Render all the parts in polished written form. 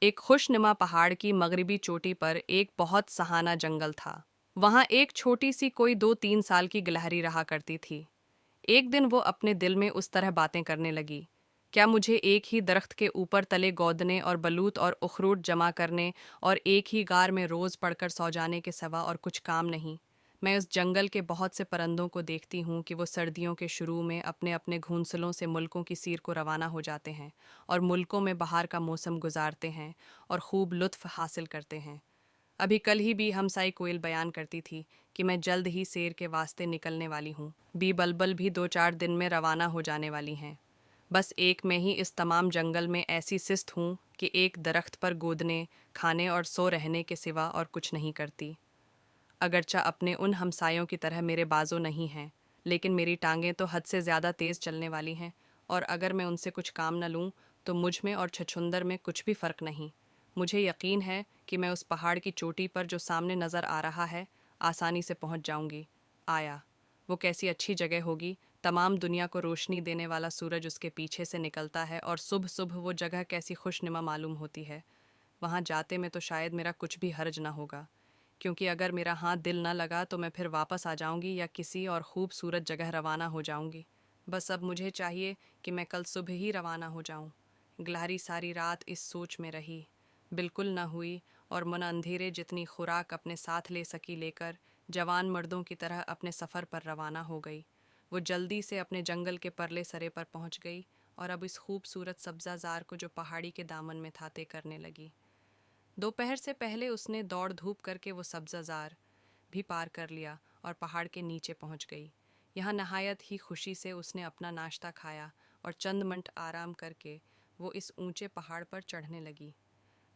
एक खुशनुमा पहाड़ की मगरिबी चोटी पर एक बहुत सहाना जंगल था। वहां एक छोटी सी कोई 2-3 साल की गिलहरी रहा करती थी। एक दिन वो अपने दिल में उस तरह बातें करने लगी, क्या मुझे एक ही दरख्त के ऊपर तले गौदने और बलूत और उखरूट जमा करने और एक ही गार में रोज पड़कर सौ जाने के सिवा और कुछ काम नहीं? मैं उस जंगल के बहुत से परिंदों को देखती हूँ कि वो सर्दियों के शुरू में अपने अपने घोंसलों से मुल्कों की सीर को रवाना हो जाते हैं और मुल्कों में बाहर का मौसम गुजारते हैं और खूब लुत्फ हासिल करते हैं। अभी कल ही भी हमसाई कोयल बयान करती थी कि मैं जल्द ही सैर के वास्ते निकलने वाली हूँ। बी बलबल भी 2-4 दिन में रवाना हो जाने वाली हैं। बस एक मैं ही इस तमाम जंगल में ऐसी सिस्त हूँ कि एक दरख्त पर गोदने, खाने और सो रहने के सिवा और कुछ नहीं करती। अगरचा अपने उन हमसायों की तरह मेरे बाजू नहीं हैं, लेकिन मेरी टांगें तो हद से ज़्यादा तेज़ चलने वाली हैं, और अगर मैं उनसे कुछ काम न लूँ तो मुझ में और छछुंदर में कुछ भी फ़र्क नहीं। मुझे यकीन है कि मैं उस पहाड़ की चोटी पर जो सामने नज़र आ रहा है आसानी से पहुँच जाऊँगी। आया, वो कैसी अच्छी जगह होगी। तमाम दुनिया को रोशनी देने वाला सूरज उसके पीछे से निकलता है और सुबह सुबह वो जगह कैसी खुशनुमा मालूम होती है। वहाँ जाते में तो शायद मेरा कुछ भी हर्ज ना होगा, क्योंकि अगर मेरा हाथ दिल न लगा तो मैं फिर वापस आ जाऊंगी या किसी और खूबसूरत जगह रवाना हो जाऊंगी। बस अब मुझे चाहिए कि मैं कल सुबह ही रवाना हो जाऊं। गिलहरी सारी रात इस सोच में रही, बिल्कुल न हुई, और मन अंधेरे जितनी खुराक अपने साथ ले सकी लेकर जवान मर्दों की तरह अपने सफ़र पर रवाना हो गई। वो जल्दी से अपने जंगल के परले सरे पर पहुंच गई और अब इस खूबसूरत सब्ज़ाज़ार को जो पहाड़ी के दामन में था तय करने लगी। दोपहर से पहले उसने दौड़ धूप करके वो सब्ज़ाज़ार भी पार कर लिया और पहाड़ के नीचे पहुंच गई। यहाँ नहायत ही खुशी से उसने अपना नाश्ता खाया और चंद मिनट आराम करके वो इस ऊंचे पहाड़ पर चढ़ने लगी।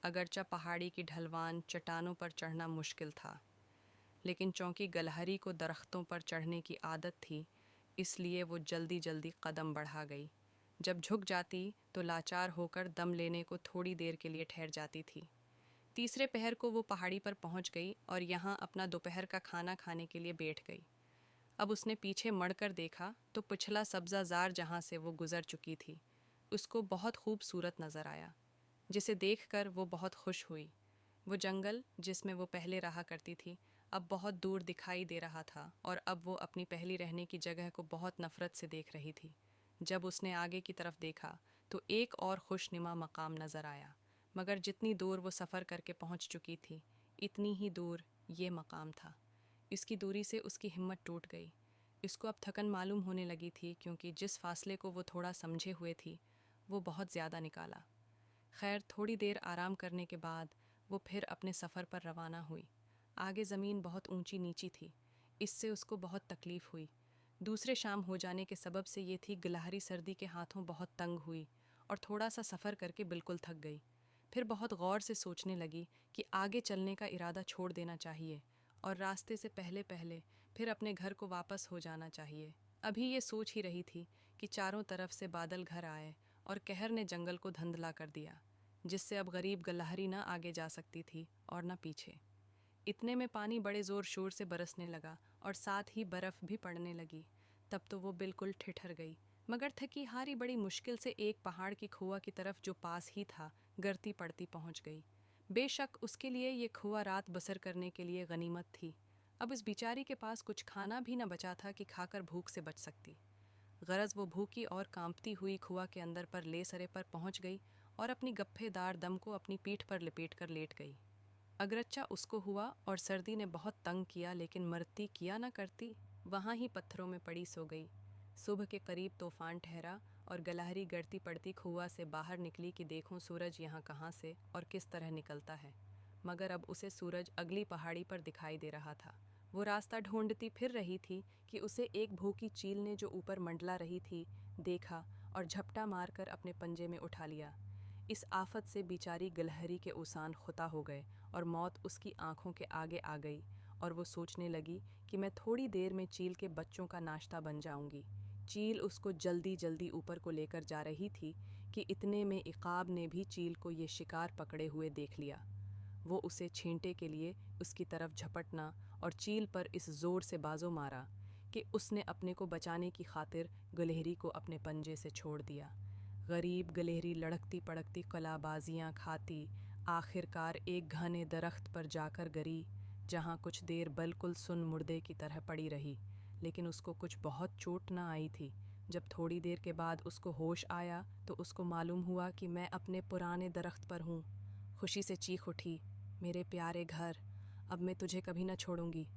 अगरचा पहाड़ी की ढलवान चट्टानों पर चढ़ना मुश्किल था, लेकिन चूंकि गलहरी को दरख्तों पर चढ़ने की आदत थी, इसलिए वो जल्दी जल्दी कदम बढ़ा गई। जब झुक जाती तो लाचार होकर दम लेने को थोड़ी देर के लिए ठहर जाती थी। तीसरे पहर को वो पहाड़ी पर पहुंच गई और यहाँ अपना दोपहर का खाना खाने के लिए बैठ गई। अब उसने पीछे मुड़कर देखा तो पिछला सब्ज़ाज़ार जहाँ से वो गुजर चुकी थी उसको बहुत खूबसूरत नज़र आया, जिसे देखकर वो बहुत खुश हुई। वो जंगल जिसमें वो पहले रहा करती थी अब बहुत दूर दिखाई दे रहा था और अब वो अपनी पहली रहने की जगह को बहुत नफ़रत से देख रही थी। जब उसने आगे की तरफ देखा तो एक और खुशनुमा मकाम नज़र आया, मगर जितनी दूर वो सफ़र करके पहुंच चुकी थी इतनी ही दूर ये मकाम था। इसकी दूरी से उसकी हिम्मत टूट गई। इसको अब थकन मालूम होने लगी थी, क्योंकि जिस फासले को वो थोड़ा समझे हुए थी वो बहुत ज़्यादा निकाला। खैर, थोड़ी देर आराम करने के बाद वो फिर अपने सफ़र पर रवाना हुई। आगे ज़मीन बहुत ऊंची नीची थी, इससे उसको बहुत तकलीफ़ हुई। दूसरे शाम हो जाने के सबब से ये थी गिलहरी सर्दी के हाथों बहुत तंग हुई और थोड़ा सा सफ़र करके बिल्कुल थक गई। फिर बहुत गौर से सोचने लगी कि आगे चलने का इरादा छोड़ देना चाहिए और रास्ते से पहले पहले फिर अपने घर को वापस हो जाना चाहिए। अभी ये सोच ही रही थी कि चारों तरफ से बादल घर आए और कहर ने जंगल को धुंधला कर दिया, जिससे अब गरीब गिलहरी न आगे जा सकती थी और न पीछे। इतने में पानी बड़े ज़ोर शोर से बरसने लगा और साथ ही बर्फ़ भी पड़ने लगी। तब तो वो बिल्कुल ठिठर गई, मगर थकी हारी बड़ी मुश्किल से एक पहाड़ की खुआ की तरफ जो पास ही था गिरती पड़ती पहुंच गई। बेशक उसके लिए ये खुआ रात बसर करने के लिए गनीमत थी। अब इस बेचारी के पास कुछ खाना भी न बचा था कि खाकर भूख से बच सकती। गरज वो भूखी और कांपती हुई खुआ के अंदर पर ले सरे पर पहुंच गई और अपनी गप्फेदार दम को अपनी पीठ पर लपेट कर लेट गई। अगरच्चा उसको हुआ और सर्दी ने बहुत तंग किया, लेकिन मरती किया न करती, वहाँ ही पत्थरों में पड़ी सो गई। सुबह के करीब तूफान ठहरा और गिलहरी गड़ती पड़ती खुआ से बाहर निकली कि देखूं सूरज यहाँ कहाँ से और किस तरह निकलता है। मगर अब उसे सूरज अगली पहाड़ी पर दिखाई दे रहा था। वो रास्ता ढूंढती फिर रही थी कि उसे एक भूखी चील ने जो ऊपर मंडला रही थी देखा और झपटा मारकर अपने पंजे में उठा लिया। इस आफत से बेचारी गिलहरी के उसान खुता हो गए और मौत उसकी आंखों के आगे आ गई, और वो सोचने लगी कि मैं थोड़ी देर में चील के बच्चों का नाश्ता बन जाऊंगी। चील उसको जल्दी जल्दी ऊपर को लेकर जा रही थी कि इतने में इकाब ने भी चील को ये शिकार पकड़े हुए देख लिया। वो उसे छींटे के लिए उसकी तरफ झपटना और चील पर इस जोर से बाजो मारा कि उसने अपने को बचाने की खातिर गिलहरी को अपने पंजे से छोड़ दिया। गरीब गिलहरी लड़कती पड़कती कलाबाजियाँ खाती आखिरकार एक घने दरख्त पर जाकर गिरी, जहाँ कुछ देर बिल्कुल सुन मुर्दे की तरह पड़ी रही, लेकिन उसको कुछ बहुत चोट न आई थी। जब थोड़ी देर के बाद उसको होश आया तो उसको मालूम हुआ कि मैं अपने पुराने दरख्त पर हूँ। खुशी से चीख उठी, मेरे प्यारे घर, अब मैं तुझे कभी न छोड़ूंगी।